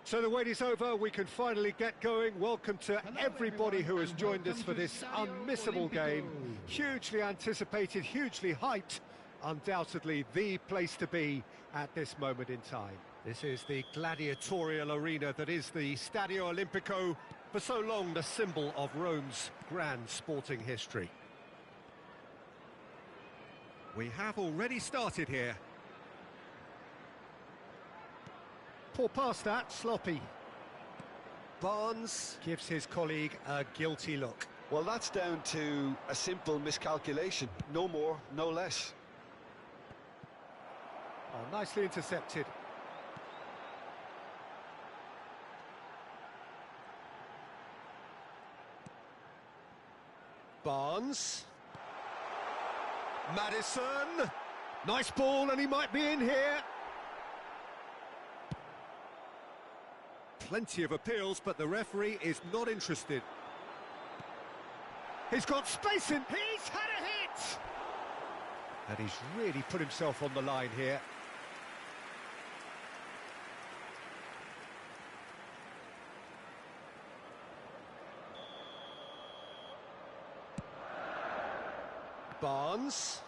So the wait is over, we can finally get going. Welcome to everybody who has joined us for this unmissable game. Hugely anticipated, hugely hyped, undoubtedly the place to be at this moment in time. This is the gladiatorial arena that is the Stadio Olimpico, for so long the symbol of Rome's grand sporting history. We have already started here. Poor pass that, sloppy. Barnes gives his colleague a guilty look. Well, that's down to a simple miscalculation. No more, no less. Oh, nicely intercepted. Barnes. Maddison. Nice ball, and he might be in here. Plenty of appeals, but the referee is not interested. He's got space in. He's had a hit! And he's really put himself on the line here. Barnes.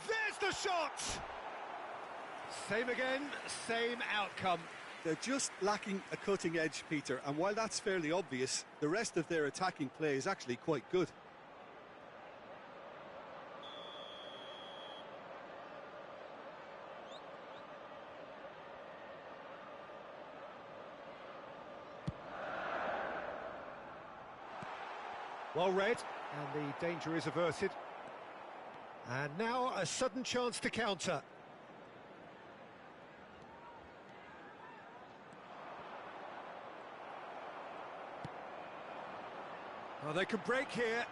There's the shot! Same again, same outcome. They're just lacking a cutting edge, Peter, and while that's fairly obvious, the rest of their attacking play is actually quite good. Well read, and the danger is averted. And now a sudden chance to counter. Oh, they can break here.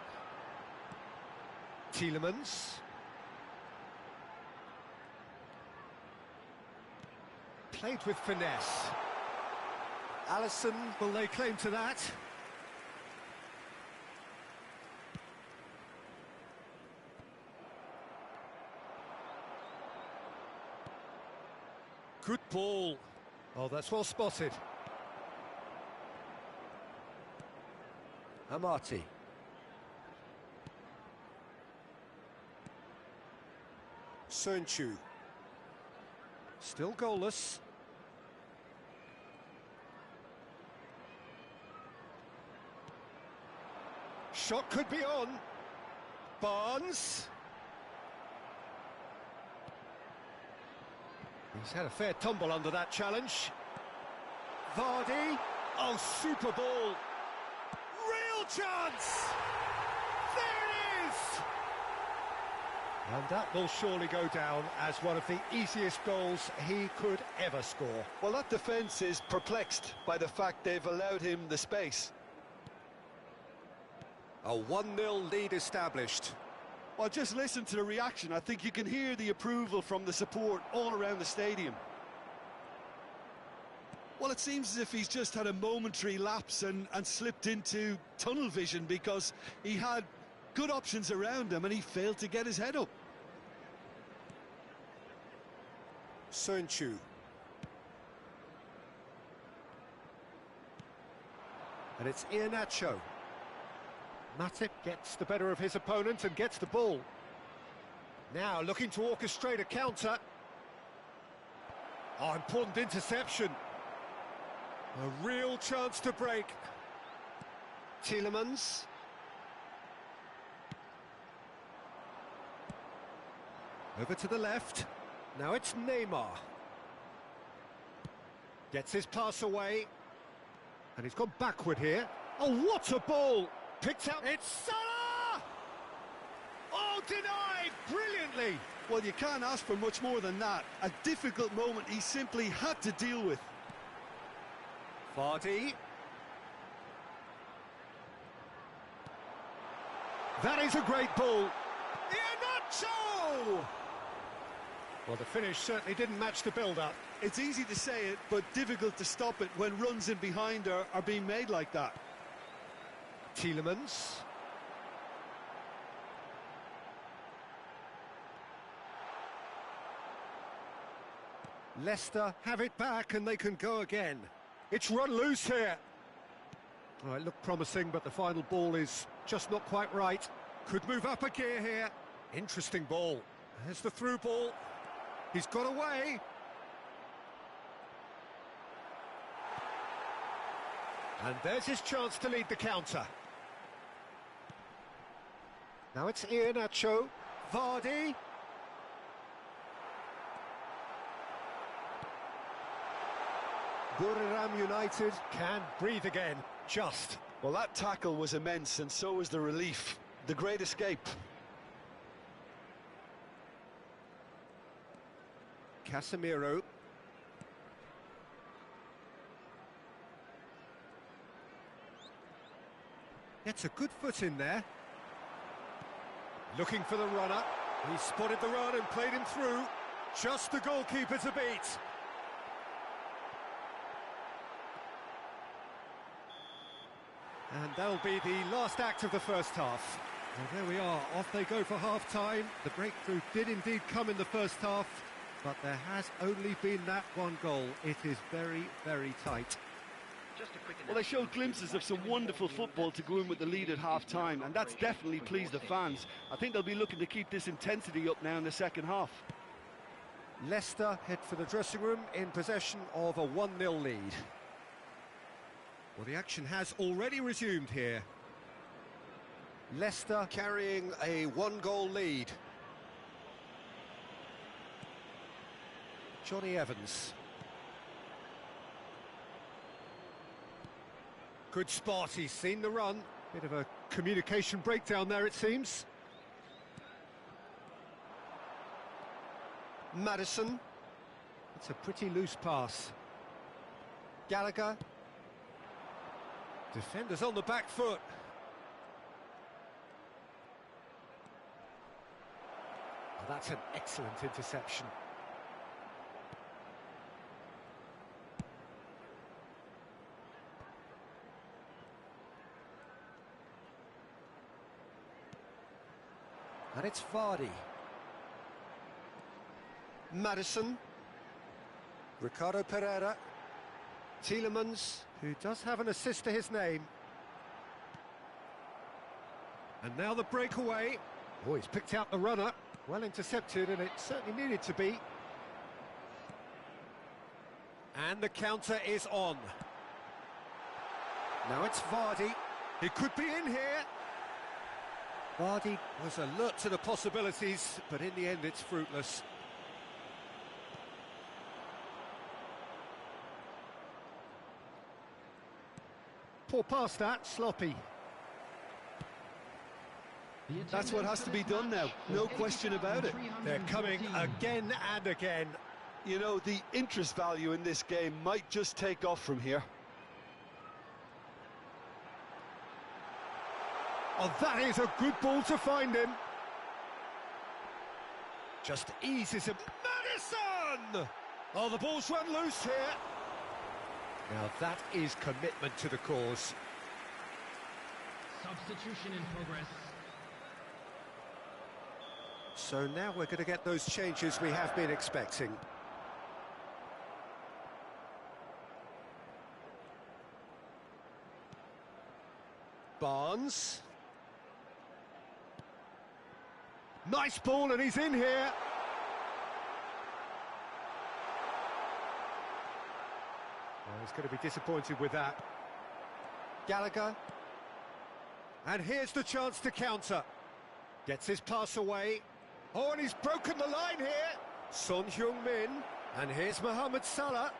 Tielemans. Played with finesse. Alisson will lay claim to that. Good ball. Oh, that's well spotted. Amati. Sönchu. Still goalless. Shot could be on. Barnes. He's had a fair tumble under that challenge. Vardy. Oh, super ball. Real chance! There it is! And that will surely go down as one of the easiest goals he could ever score. Well, that defence is perplexed by the fact they've allowed him the space. A 1-0 lead established. Well, just listen to the reaction. I think you can hear the approval from the support all around the stadium. Well, it seems as if he's just had a momentary lapse and slipped into tunnel vision because he had good options around him and he failed to get his head up. Sönchu. And it's Iheanacho. Matip gets the better of his opponent and gets the ball. Now looking to orchestrate a counter. Oh, important interception. A real chance to break. Tielemans. Over to the left. Now it's Neymar. Gets his pass away. And he's gone backward here. Oh, what a ball! Picked up. It's Salah! Oh, denied brilliantly. Well, you can't ask for much more than that. A difficult moment he simply had to deal with. Vardy. That is a great ball. Iheanacho! Well, the finish certainly didn't match the build-up. It's easy to say it, but difficult to stop it when runs in behind are being made like that. Tielemans. Leicester have it back and they can go again. It's run loose here. Oh, it looked promising, but the final ball is just not quite right. Could move up a gear here. Interesting ball. There's the through ball. He's got away. And there's his chance to lead the counter. Now it's Iheanacho. Vardy. Buriram United can breathe again, just. Well, that tackle was immense, and so was the relief. The great escape. Casemiro. Gets a good foot in there. Looking for the runner. He spotted the run and played him through. Just the goalkeeper to beat. And that'll be the last act of the first half. Well, there we are, off they go for half-time. The breakthrough did indeed come in the first half, but there has only been that one goal. It is very, very tight. Well, they showed glimpses of some wonderful football to go in with the lead at half-time, and that's definitely pleased the fans. I think they'll be looking to keep this intensity up now in the second half. Leicester head for the dressing room in possession of a 1-0 lead. Well, the action has already resumed here. Leicester carrying a 1-goal lead. Johnny Evans. Good spot, he's seen the run. Bit of a communication breakdown there, it seems. Maddison. It's a pretty loose pass. Gallagher. Defenders on the back foot. Oh, that's an excellent interception. And it's Vardy. Maddison. Ricardo Pereira. Tielemans, who does have an assist to his name. And now the breakaway. Oh, he's picked out the runner. Well intercepted, and it certainly needed to be. And the counter is on. Now it's Vardy. He could be in here. Vardy was alert to the possibilities, but in the end it's fruitless. Poor pass that, sloppy. That's what has to be done now, no question about it. They're coming again and again. You know, the interest value in this game might just take off from here. Oh, that is a good ball to find him. Just eases him. Maddison! Oh, the ball's run loose here. Now that is commitment to the cause. Substitution in progress. So now we're going to get those changes we have been expecting. Barnes. Nice ball, and he's in here. Well, he's going to be disappointed with that. Gallagher. And here's the chance to counter. Gets his pass away. Oh, and he's broken the line here. Son Heung-min. And here's Mohamed Salah.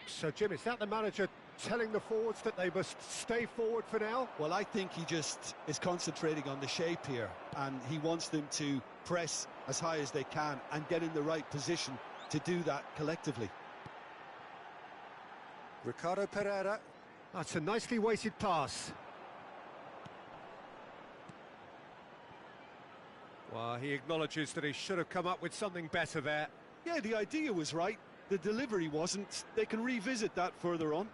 So, Jim, is that the manager telling the forwards that they must stay forward for now? Well, I think he just is concentrating on the shape here, and he wants them to press as high as they can and get in the right position to do that collectively. Ricardo Pereira. That's a nicely weighted pass. Well, he acknowledges that he should have come up with something better there. Yeah, the idea was right. The delivery wasn't. They can revisit that further on.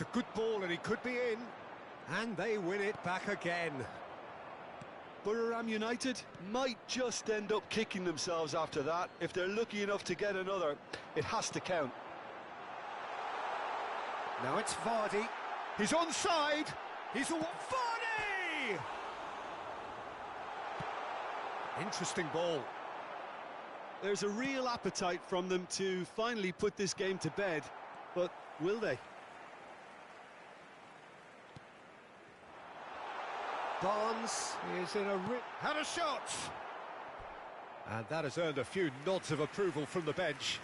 a good ball and he could be in. And they win it back again. Borough United might just end up kicking themselves after that. If they're lucky enough to get another, it has to count. Now it's Vardy. He's onside. He's a Vardy! Interesting ball. There's a real appetite from them to finally put this game to bed, but will they? Barnes is in a had a shot, and that has earned a few nods of approval from the bench.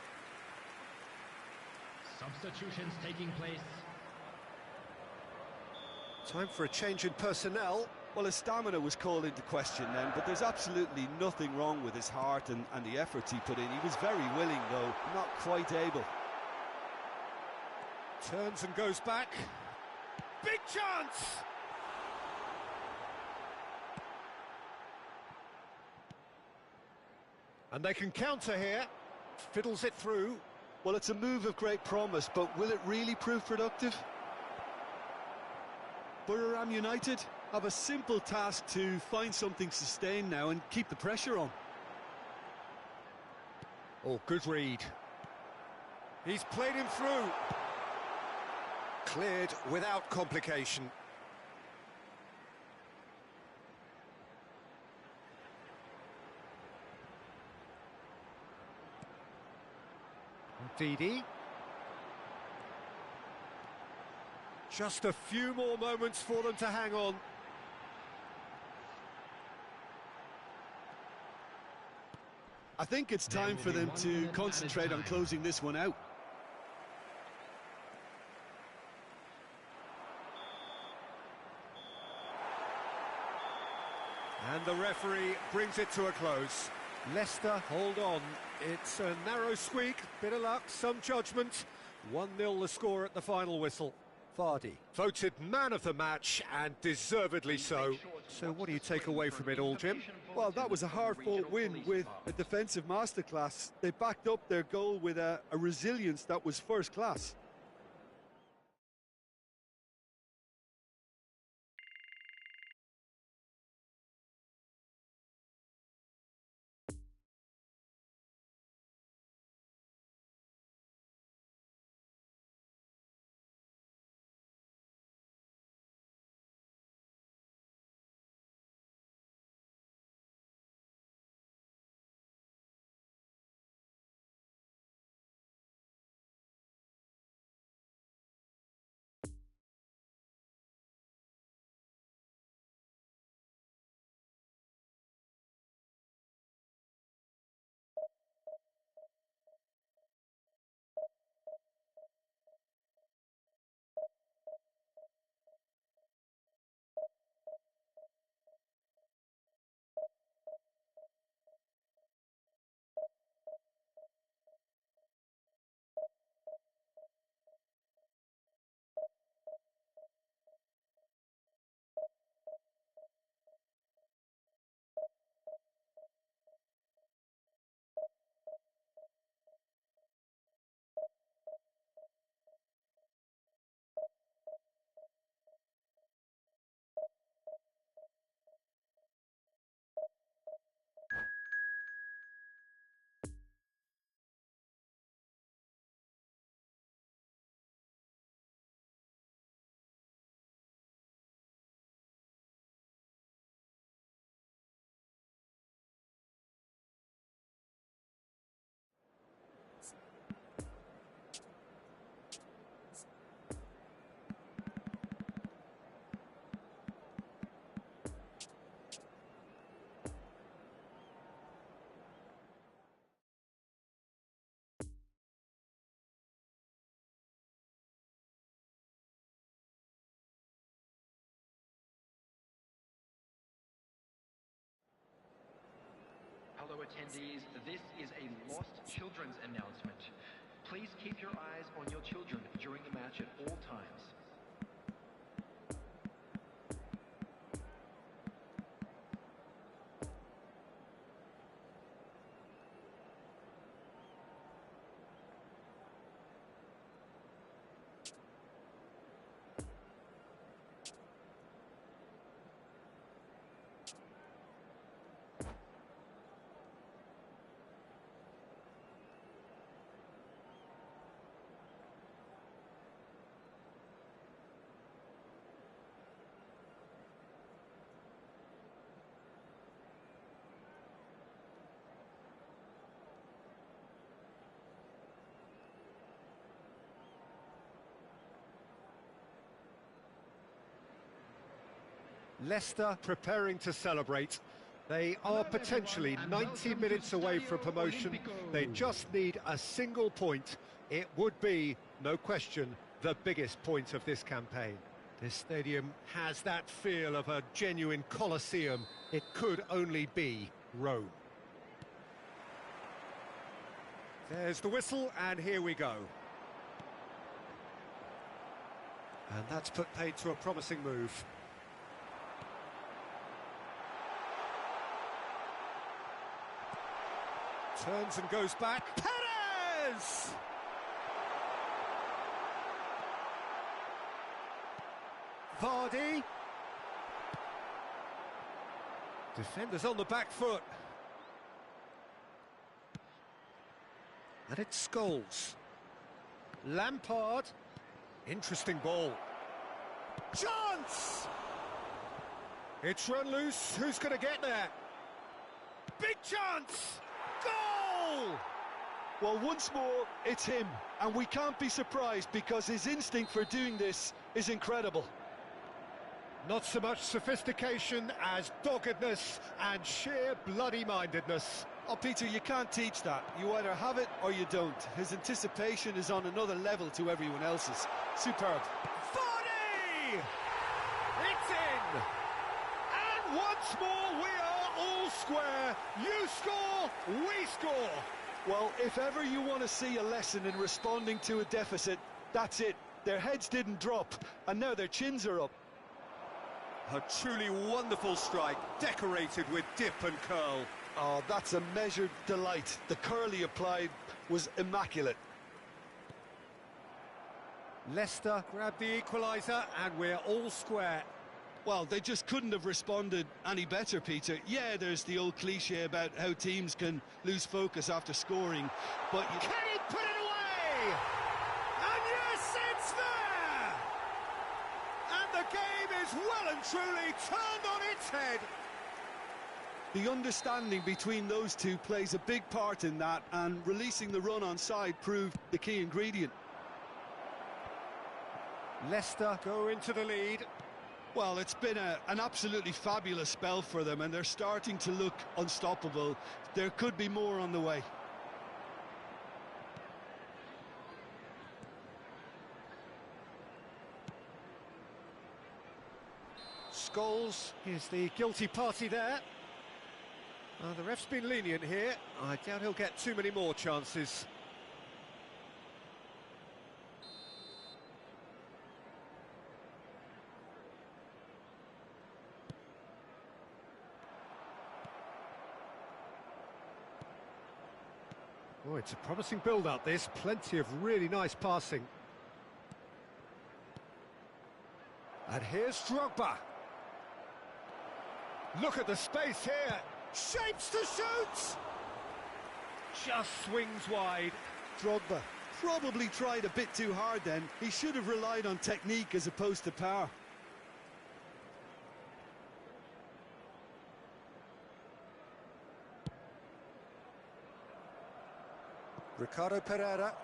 Substitutions taking place. Time for a change in personnel. Well, his stamina was called into question then, but there's absolutely nothing wrong with his heart and the efforts he put in. He was very willing, though, not quite able. Turns and goes back. Big chance! And they can counter here. Fiddles it through. Well, it's a move of great promise, but will it really prove productive? Borough United have a simple task to find something sustained now and keep the pressure on. Oh, good read. He's played him through. Cleared without complication. Didi. Just a few more moments for them to hang on. I think it's time for them to concentrate on closing this one out. And the referee brings it to a close. Leicester hold on. It's a narrow squeak, bit of luck, some judgment. 1-0 the score at the final whistle. Vardy, voted man of the match, and deservedly so. So what do you take away from it all, Jim? Well, that was a hard-fought win with a defensive masterclass. They backed up their goal with a resilience that was first class. Hello attendees, this is a lost children's announcement. Please keep your eyes on your children during the match at all times. Leicester preparing to celebrate. They are potentially 90 minutes away from promotion. They just need a single point. It would be, no question, the biggest point of this campaign. This stadium has that feel of a genuine Colosseum. It could only be Rome. There's the whistle, and here we go. And that's put paid to a promising move. Turns and goes back. Perez! Vardy. Defenders on the back foot. And it's Scholes. Lampard. Interesting ball. Chance! It's run loose. Who's going to get there? Big chance! Goal! Well, once more, it's him. And we can't be surprised because his instinct for doing this is incredible. Not so much sophistication as doggedness and sheer bloody-mindedness. Oh, Peter, you can't teach that. You either have it or you don't. His anticipation is on another level to everyone else's. Superb. Vardy! It's in! And once more we are all square. You score, we score. Well, if ever you want to see a lesson in responding to a deficit, that's it. Their heads didn't drop, and now their chins are up. A truly wonderful strike, decorated with dip and curl. Oh, that's a measured delight. The curl he applied was immaculate. Leicester grab the equaliser, and we're all square. Well, they just couldn't have responded any better, Peter. Yeah, there's the old cliche about how teams can lose focus after scoring, but... Can he put it away? And yes, it's there! And the game is well and truly turned on its head. The understanding between those two plays a big part in that, and releasing the run on side proved the key ingredient. Leicester go into the lead. Well, it's been an absolutely fabulous spell for them, and they're starting to look unstoppable. There could be more on the way. Scholes is the guilty party there. The ref's been lenient here. I doubt he'll get too many more chances. Oh, it's a promising build-up, this. Plenty of really nice passing. And here's Drogba. Look at the space here. Shapes to shoot! Just swings wide. Drogba probably tried a bit too hard then. He should have relied on technique as opposed to power. Ricardo Pereira.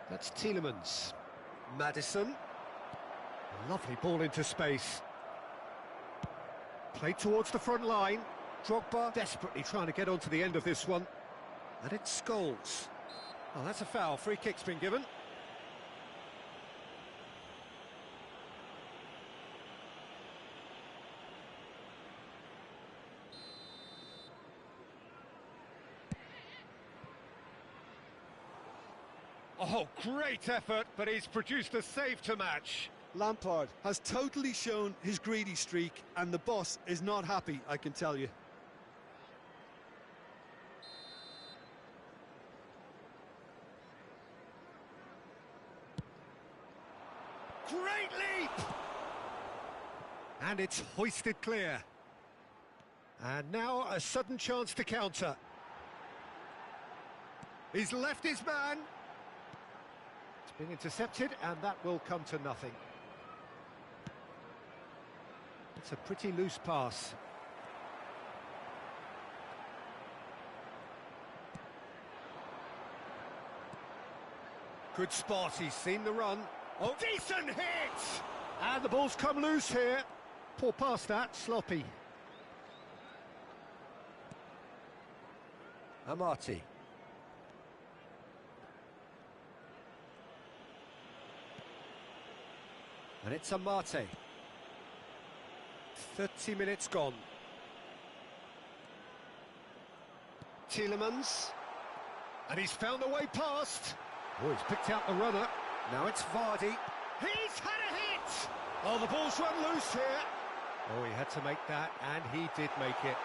That's Tielemans. Maddison. A lovely ball into space. Played towards the front line. Drogba desperately trying to get onto the end of this one. And it's Scholes. Oh, that's a foul. Free kick's been given. Oh, great effort, but he's produced a save to match. Lampard has totally shown his greedy streak, and the boss is not happy, I can tell you. Great leap! And it's hoisted clear. And now a sudden chance to counter. He's left his man. It's been intercepted, and that will come to nothing. It's a pretty loose pass. Good spot, he's seen the run. Oh, decent hit! And the ball's come loose here. Poor pass that, sloppy. Amati. And it's Amate. 30 minutes gone. Tielemans. And he's found a way past. Oh, he's picked out the runner. Now it's Vardy. He's had a hit! Oh, the ball's run loose here. Oh, he had to make that, and he did make it.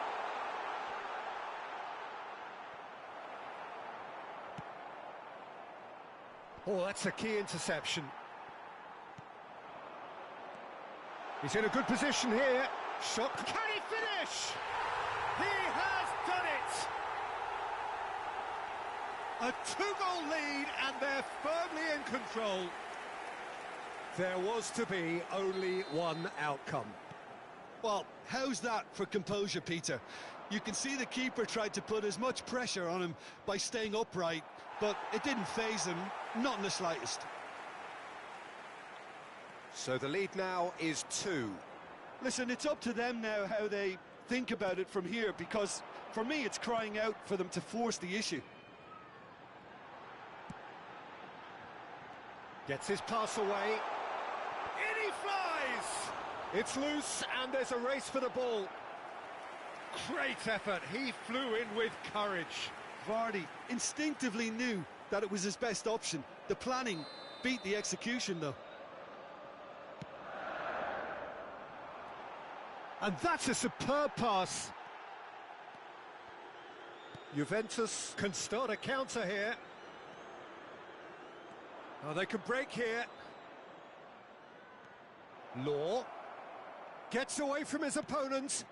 Oh, that's a key interception. He's in a good position here. Shot. Can he finish? He has done it! A two-goal lead, and they're firmly in control. There was to be only one outcome. Well, how's that for composure, Peter? You can see the keeper tried to put as much pressure on him by staying upright, but it didn't faze him, not in the slightest. So the lead now is 2. Listen, it's up to them now how they think about it from here, because for me it's crying out for them to force the issue. Gets his pass away. In he flies! It's loose and there's a race for the ball. Great effort, he flew in with courage. Vardy instinctively knew that it was his best option. The planning beat the execution, though. And that's a superb pass. Juventus can start a counter here. Oh, they can break here. Law gets away from his opponent.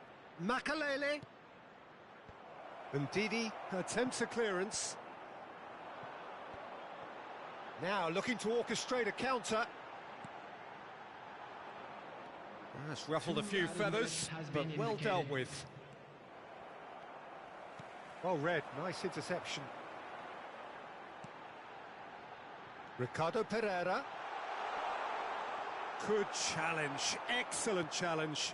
Makalele. And Didi attempts a clearance. Now looking to orchestrate a counter. That's ruffled a few feathers, but well dealt with. Well read, nice interception. Ricardo Pereira. Good challenge, excellent challenge.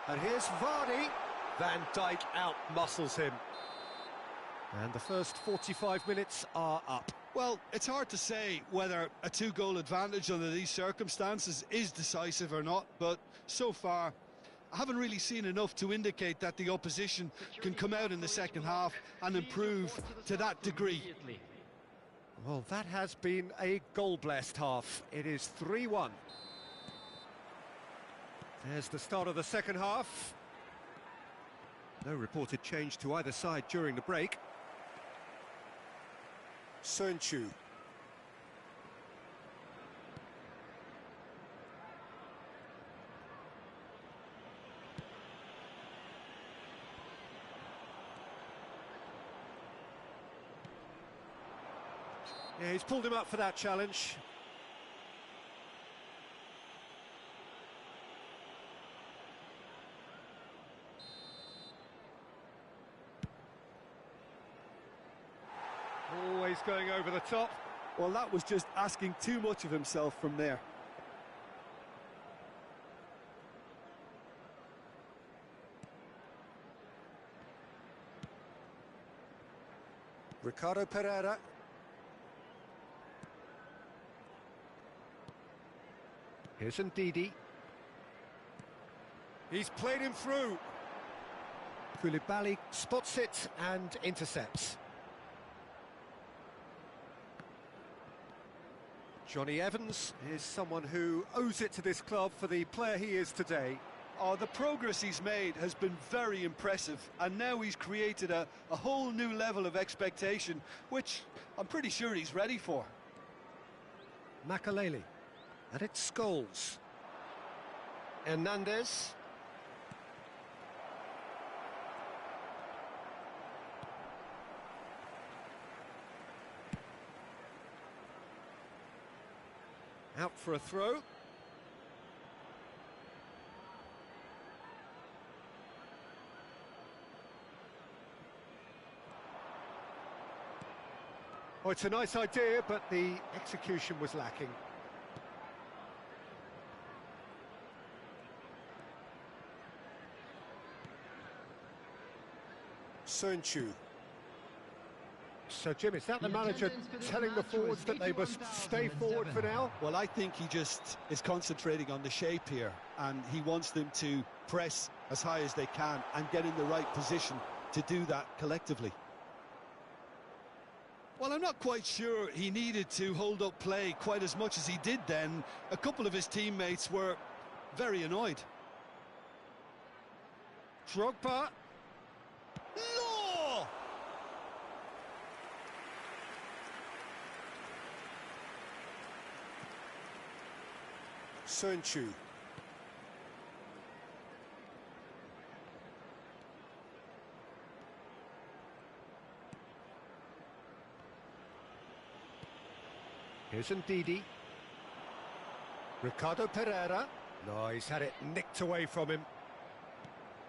And here's Vardy. Van Dijk out-muscles him. And the first 45 minutes are up. Well, it's hard to say whether a two-goal advantage under these circumstances is decisive or not, but so far I haven't really seen enough to indicate that the opposition can come out in the second half and improve to that degree. Well, that has been a goal-blessed half. It is 3-1. There's the start of the second half. No reported change to either side during the break. Sönchu. Yeah, he's pulled him up for that challenge. Always going over the top. Well, that was just asking too much of himself from there. Ricardo Pereira. Here's Ndidi. He's played him through. Koulibaly spots it and intercepts. Johnny Evans is someone who owes it to this club for the player he is today. Oh, the progress he's made has been very impressive, and now he's created a whole new level of expectation, which I'm pretty sure he's ready for. Makalele. And it's Scholes. Hernandez. Out for a throw. Oh, it's a nice idea, but the execution was lacking. Sönchu. So, Jim, is that the manager telling the forwards that they must stay forward for now? Well, I think he just is concentrating on the shape here, and he wants them to press as high as they can and get in the right position to do that collectively. Well, I'm not quite sure he needed to hold up play quite as much as he did then. A couple of his teammates were very annoyed. Drogba. Law! Sönchu. Here's Ndidi. Ricardo Pereira. No, he's had it nicked away from him.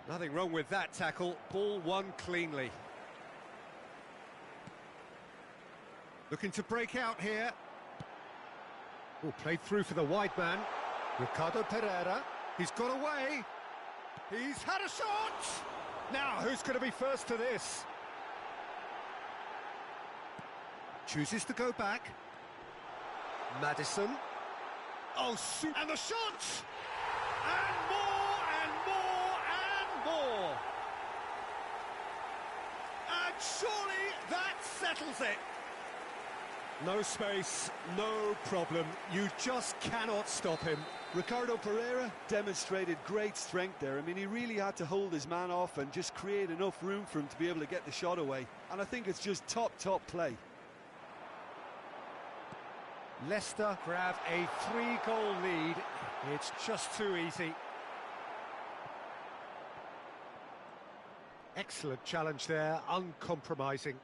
Nothing wrong with that tackle. Ball won cleanly. Looking to break out here. Oh, played through for the wide man. Ricardo Pereira. He's got away. He's had a shot! Now, who's going to be first to this? Chooses to go back. Maddison. Oh, shoot. And the shot! And more, and more, and more! And surely that settles it. No space, no problem. You just cannot stop him. Ricardo Pereira demonstrated great strength there. I mean, he really had to hold his man off and just create enough room for him to be able to get the shot away. And I think it's just top play. Leicester grab a 3-goal lead. It's just too easy. Excellent challenge there, uncompromising.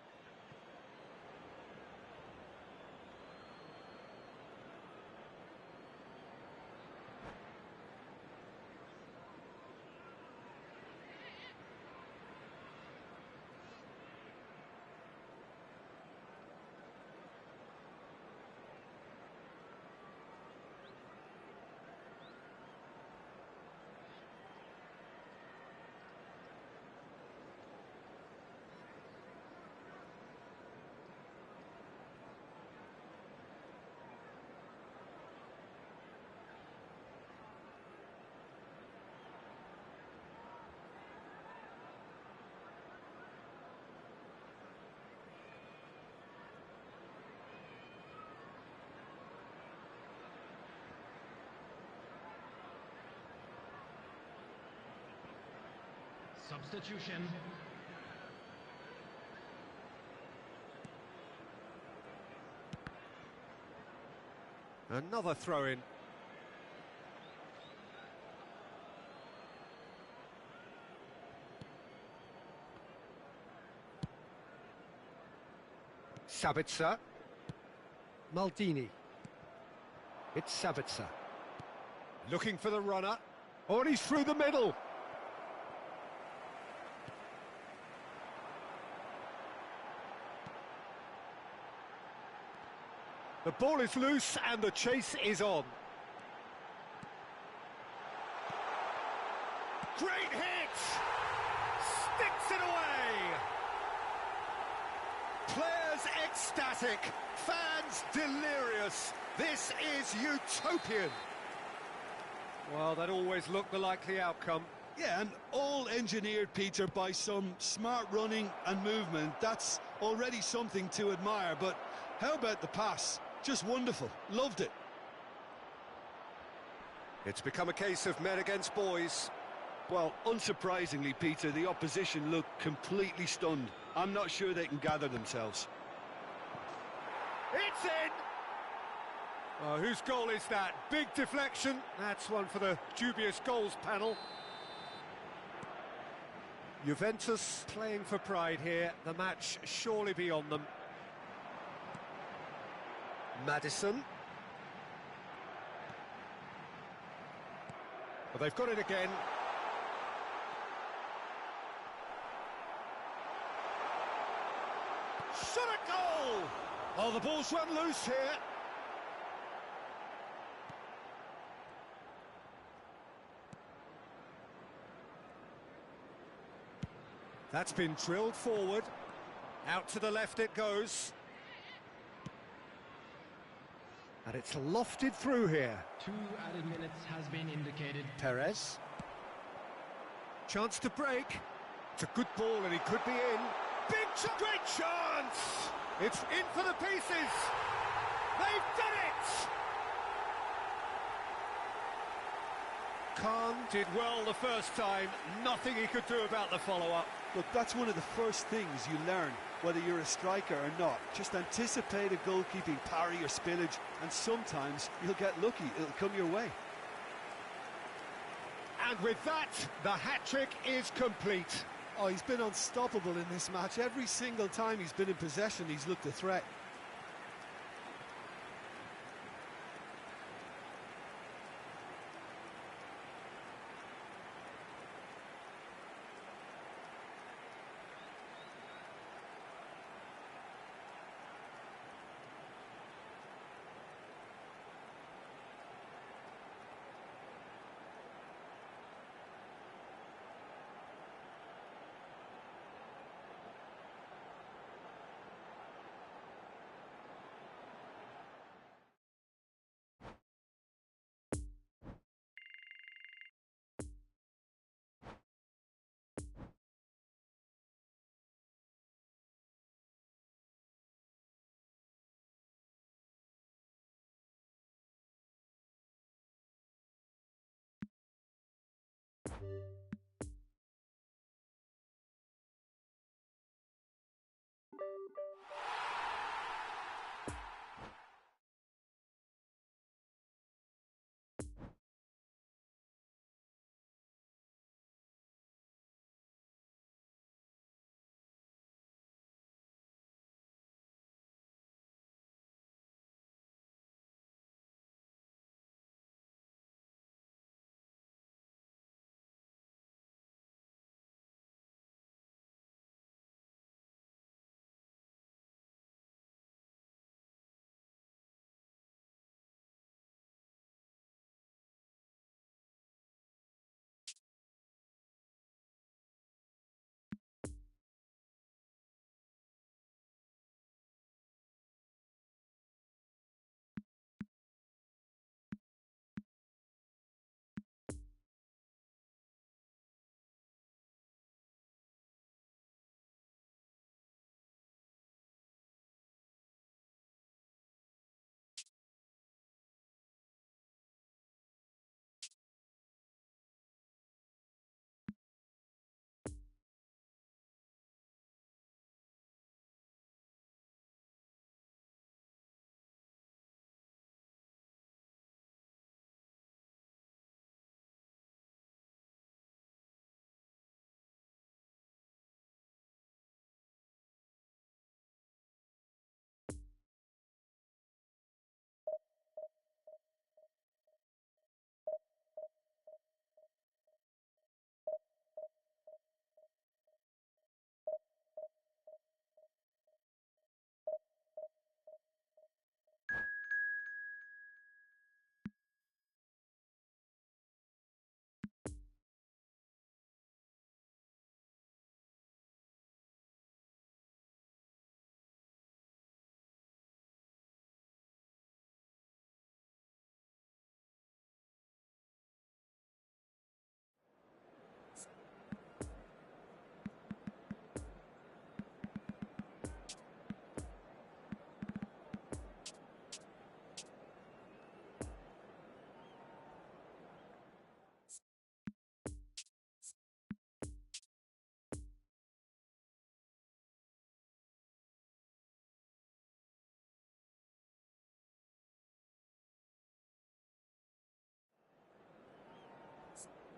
Substitution. Another throw-in. Sabitzer. Maldini. It's Sabitzer. Looking for the runner. Oh, and he's through the middle. The ball is loose and the chase is on. Great hit! Sticks it away! Players ecstatic, fans delirious. This is utopian. Well, that always looked the likely outcome. Yeah, and all engineered, Peter, by some smart running and movement. That's already something to admire, but how about the pass? Just wonderful. Loved it. It's become a case of men against boys. Well, unsurprisingly, Peter, the opposition look completely stunned. I'm not sure they can gather themselves. It's in! Oh, whose goal is that? Big deflection. That's one for the dubious goals panel. Juventus playing for pride here. The match surely beyond them. Maddison. Well, they've got it again. Shot a goal! Oh, the ball's run loose here. That's been drilled forward. Out to the left it goes. And it's lofted through here. 2 added minutes has been indicated. Perez. Chance to break. It's a good ball and he could be in. Great chance! It's in for the pieces! They've done it! Khan did well the first time. Nothing he could do about the follow-up. Look, that's one of the first things you learn, whether you're a striker or not. Just anticipate a goalkeeping parry or spillage, and sometimes you'll get lucky. It'll come your way. And with that, the hat-trick is complete. Oh, he's been unstoppable in this match. Every single time he's been in possession, he's looked a threat.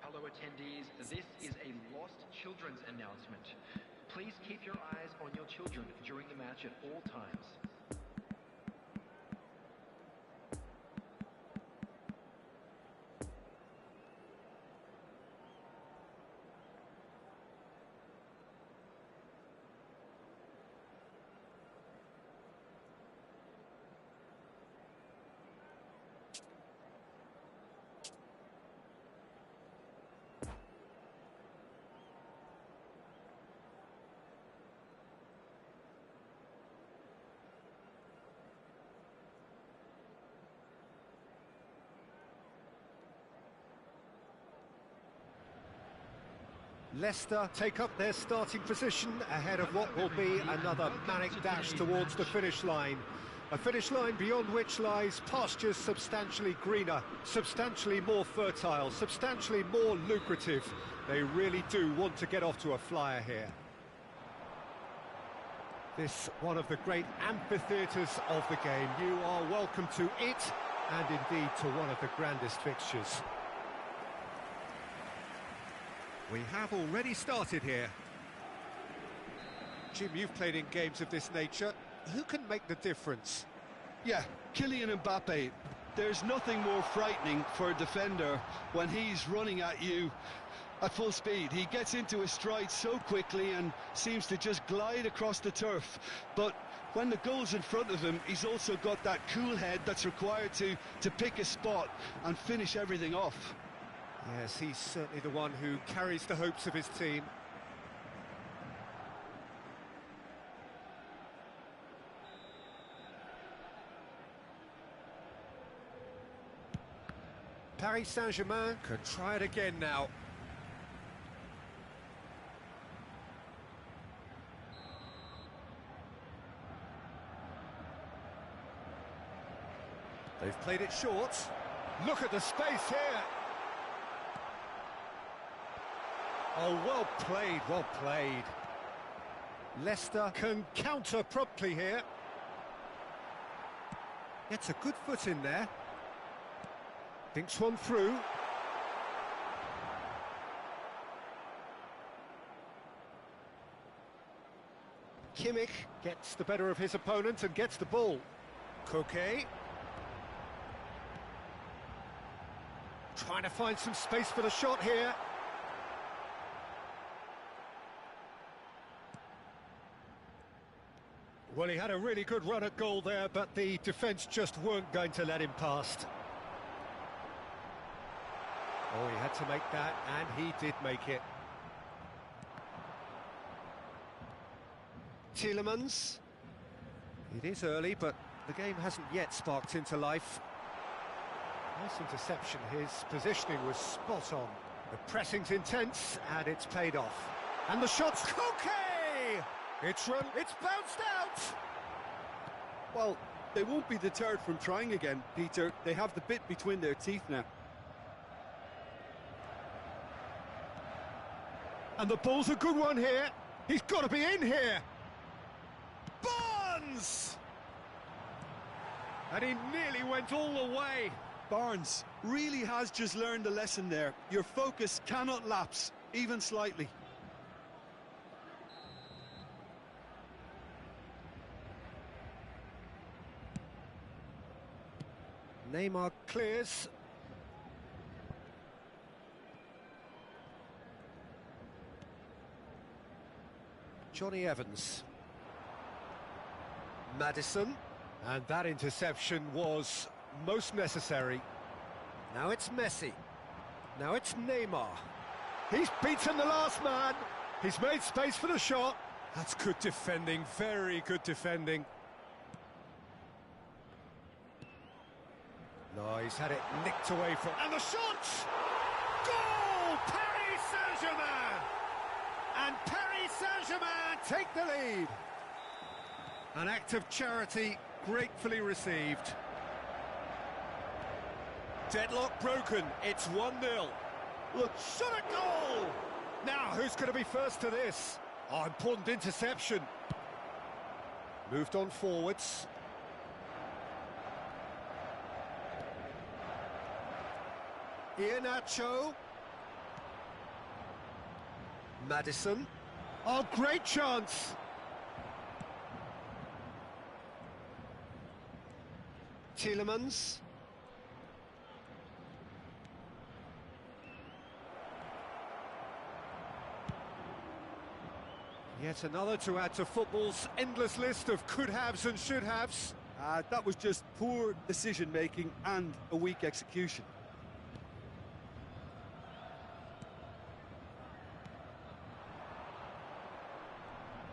Hello attendees, this is a lost children's announcement. Please keep your eyes on your children during the match at all times. Leicester take up their starting position ahead of what will be another manic dash towards the finish line. A finish line beyond which lies pastures substantially greener, substantially more fertile, substantially more lucrative. They really do want to get off to a flyer here. This one of the great amphitheatres of the game. You are welcome to it, and indeed to one of the grandest fixtures. We have already started here. Jim, you've played in games of this nature. Who can make the difference? Yeah, Kylian Mbappe. There's nothing more frightening for a defender when he's running at you at full speed. He gets into his stride so quickly and seems to just glide across the turf. But when the goal's in front of him, he's also got that cool head that's required to pick a spot and finish everything off. Yes, he's certainly the one who carries the hopes of his team. Paris Saint-Germain can try it again now. They've played it short. Look at the space here. Oh, well played, well played. Leicester can counter promptly here. Gets a good foot in there. Thinks one through. Kimmich gets the better of his opponent and gets the ball. Koke. Trying to find some space for the shot here. Well, he had a really good run at goal there, but the defence just weren't going to let him past. Oh, he had to make that, and he did make it. Tielemans. It is early, but the game hasn't yet sparked into life. Nice interception. His positioning was spot on. The pressing's intense, and it's paid off. And the shot's Koke! It's run, it's bounced out! Well, they won't be deterred from trying again, Peter. They have the bit between their teeth now. And the ball's a good one here. He's got to be in here. Barnes! And he nearly went all the way. Barnes really has just learned a lesson there. Your focus cannot lapse, even slightly. Neymar clears. Johnny Evans. Maddison. And that interception was most necessary. Now it's Messi. Now it's Neymar. He's beaten the last man. He's made space for the shot. That's good defending, very good defending. No, he's had it nicked away from... And the shot! Goal! Paris Saint-Germain! And Paris Saint-Germain take the lead. An act of charity gratefully received. Deadlock broken, it's 1-0. Look, shot a goal! Now, who's going to be first to this? Oh, important interception. Moved on forwards. Iheanacho. Maddison. Oh, great chance! Tielemans. Yet another to add to football's endless list of could-haves and should-haves. That was just poor decision-making and a weak execution.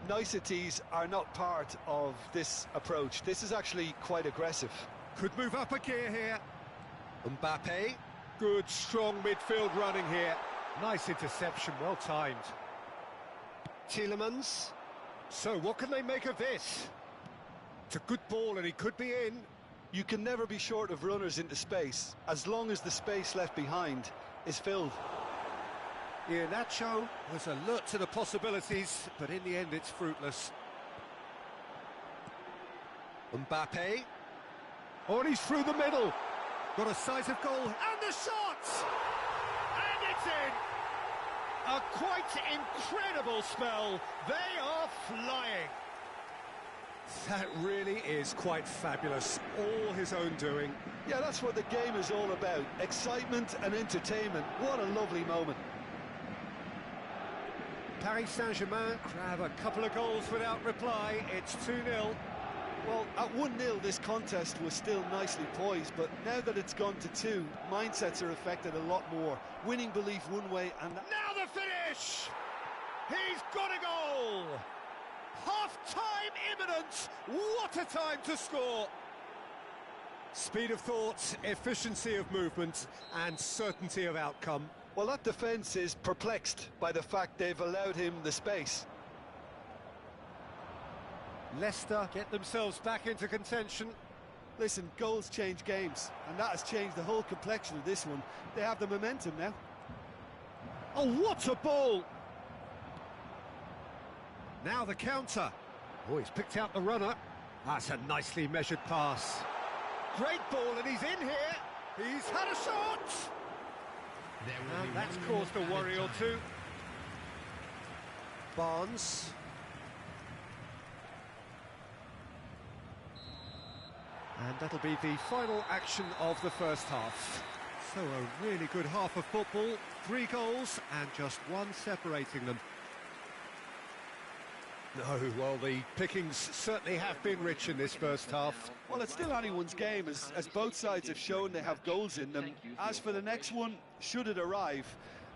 Niceties are not part of this approach. This is actually quite aggressive. Could move up a gear here. Mbappe. Good, strong midfield running here. Nice interception, well timed. Tielemans. So what can they make of this? It's a good ball and he could be in. You can never be short of runners into space, as long as the space left behind is filled. Iheanacho was alert to the possibilities, but in the end it's fruitless. Mbappe. Oh, and he's through the middle. Got a size of goal, and the shot! And it's in! A quite incredible spell. They are flying. That really is quite fabulous. All his own doing. Yeah, that's what the game is all about. Excitement and entertainment. What a lovely moment. Paris Saint-Germain grab a couple of goals without reply. It's 2-0. Well, at 1-0 this contest was still nicely poised, but now that it's gone to 2, mindsets are affected a lot more. Winning belief one way and... Now the finish! He's got a goal! Half-time imminent! What a time to score! Speed of thought, efficiency of movement and certainty of outcome. Well, that defence is perplexed by the fact they've allowed him the space. Leicester get themselves back into contention. Listen, goals change games, and that has changed the whole complexion of this one. They have the momentum now. Oh, what a ball! Now the counter. Oh, he's picked out the runner. That's a nicely measured pass. Great ball, and he's in here. He's had a shot! And that's caused a worry or two. Barnes. And that'll be the final action of the first half. So a really good half of football, 3 goals and just 1 separating them. No, well, the pickings certainly have been rich in this first half. Well, it's still anyone's game, as both sides have shown they have goals in them. As for the next one, should it arrive,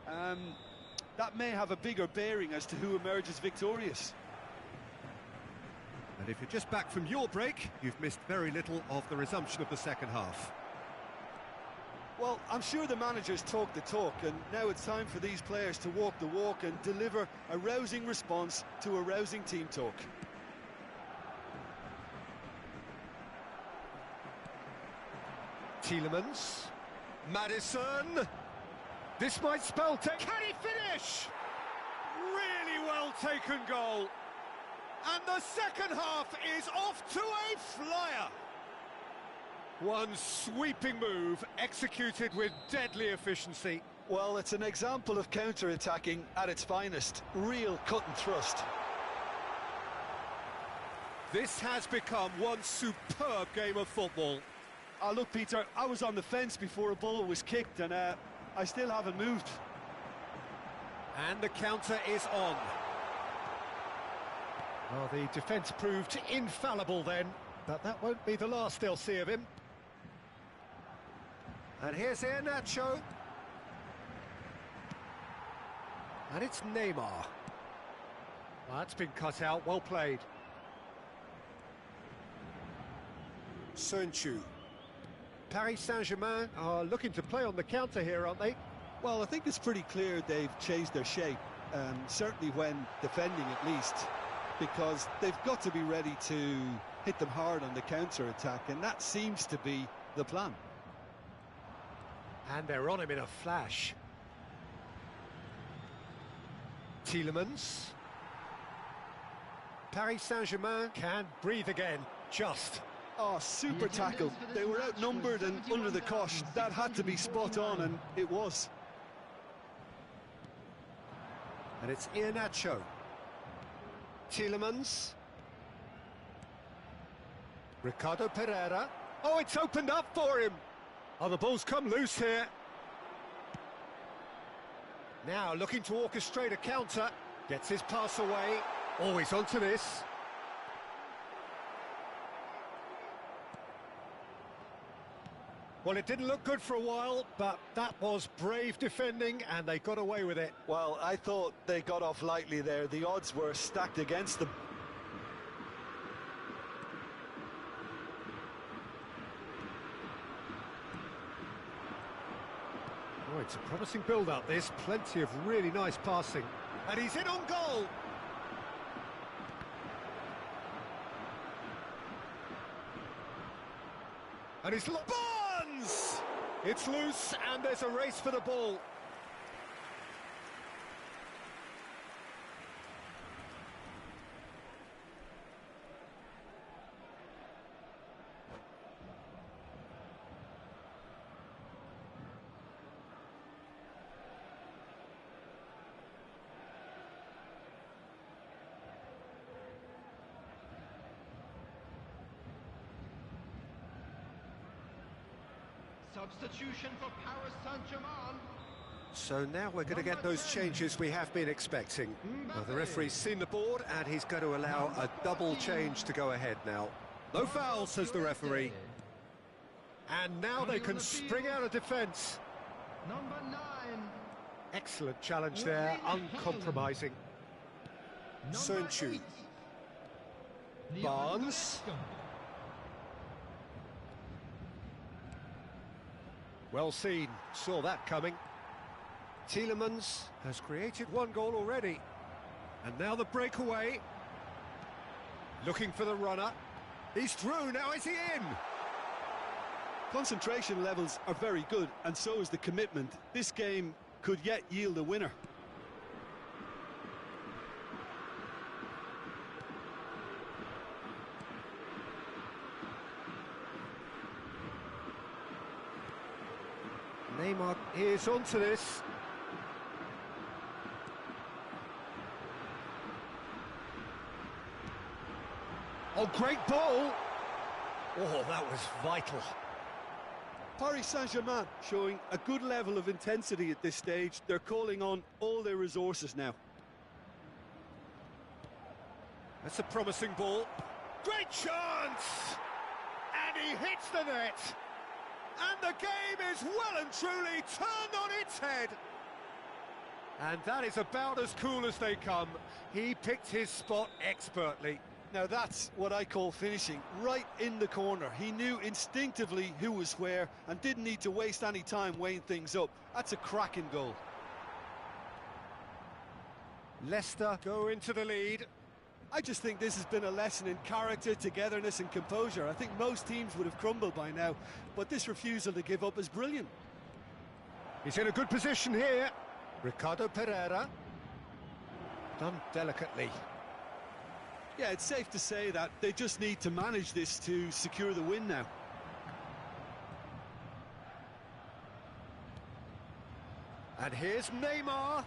that may have a bigger bearing as to who emerges victorious. And if you're just back from your break, you've missed very little of the resumption of the second half. Well, I'm sure the managers talk the talk, and now it's time for these players to walk the walk and deliver a rousing response to a rousing team talk. Tielemans. Maddison. This might spell... Can he finish? Really well taken goal. And the second half is off to a flyer. One sweeping move executed with deadly efficiency. Well, it's an example of counter-attacking at its finest. Real cut and thrust. This has become one superb game of football. Oh, look, Peter, I was on the fence before a ball was kicked, and I still haven't moved. And the counter is on. Well, the defence proved infallible then, but that won't be the last they'll see of him. And here's Iheanacho. And it's Neymar. Well, that's been cut out, well played. Sönchu. Paris Saint-Germain are looking to play on the counter here, aren't they? Well, I think it's pretty clear they've changed their shape, certainly when defending at least, because they've got to be ready to hit them hard on the counter-attack, and that seems to be the plan. And they're on him in a flash. Tielemans. Paris Saint-Germain can breathe again, just. Oh, super tackle. They were outnumbered and under the cosh. That had to be spot on, and it was. And it's Iheanacho. Tielemans. Ricardo Pereira. Oh, it's opened up for him. Oh, the ball's come loose here. Now looking to orchestrate a counter. Gets his pass away. Always onto this. Well, it didn't look good for a while, but that was brave defending, and they got away with it. Well, I thought they got off lightly there. The odds were stacked against them. Oh, it's a promising build-up, this. Plenty of really nice passing. And he's in on goal! And he's... Barnes! It's loose, and there's a race for the ball. Substitution for Paris Saint-Germain. So now we're going to get those changes we have been expecting. Well, the referee's seen the board and he's going to allow a double change to go ahead now. No foul, says the referee. And now they can spring out of defence. Number 9. Excellent challenge there, uncompromising. Sun Chu. Barnes. Well seen, saw that coming. Tielemans has created one goal already. And now the breakaway. Looking for the runner. He's through, now is he in? Concentration levels are very good, and so is the commitment. This game could yet yield a winner. Neymar is onto this. Oh, great ball! Oh, that was vital. Paris Saint-Germain showing a good level of intensity at this stage. They're calling on all their resources now. That's a promising ball. Great chance! And he hits the net. And the game is well and truly turned on its head. And that is about as cool as they come. He picked his spot expertly. Now that's what I call finishing, right in the corner. He knew instinctively who was where and didn't need to waste any time weighing things up. That's a cracking goal. Leicester go into the lead. I just think this has been a lesson in character, togetherness and composure. I think most teams would have crumbled by now, but this refusal to give up is brilliant. He's in a good position here. Ricardo Pereira. Done delicately. Yeah, it's safe to say that they just need to manage this to secure the win now. And here's Neymar.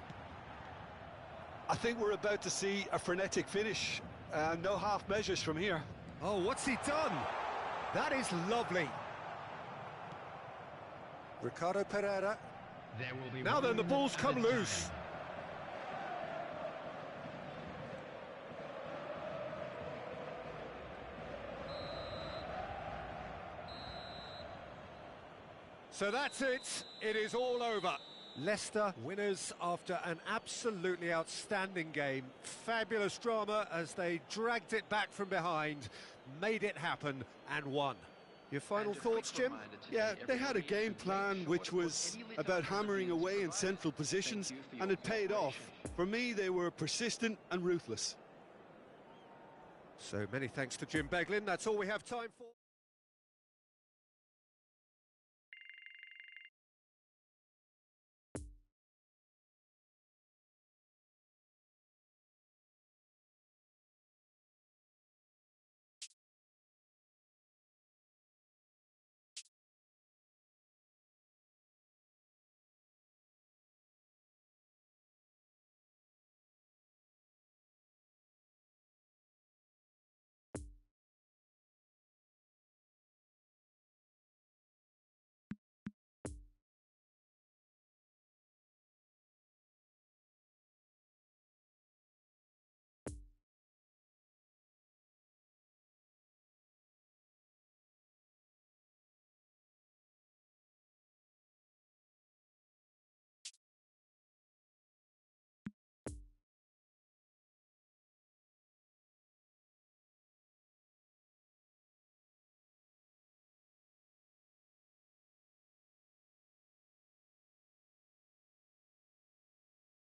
I think we're about to see a frenetic finish. No half measures from here. Oh, what's he done? That is lovely. Ricardo Pereira. There will be Now then, the ball's come loose. So that's it. It is all over. Leicester winners after an absolutely outstanding game. Fabulous drama as they dragged it back from behind, made it happen and won. Your final thoughts, Jim? Yeah, they had a game plan which was about hammering away in central positions, and it paid off. For me, they were persistent and ruthless. So many thanks to Jim Beglin. That's all we have time for.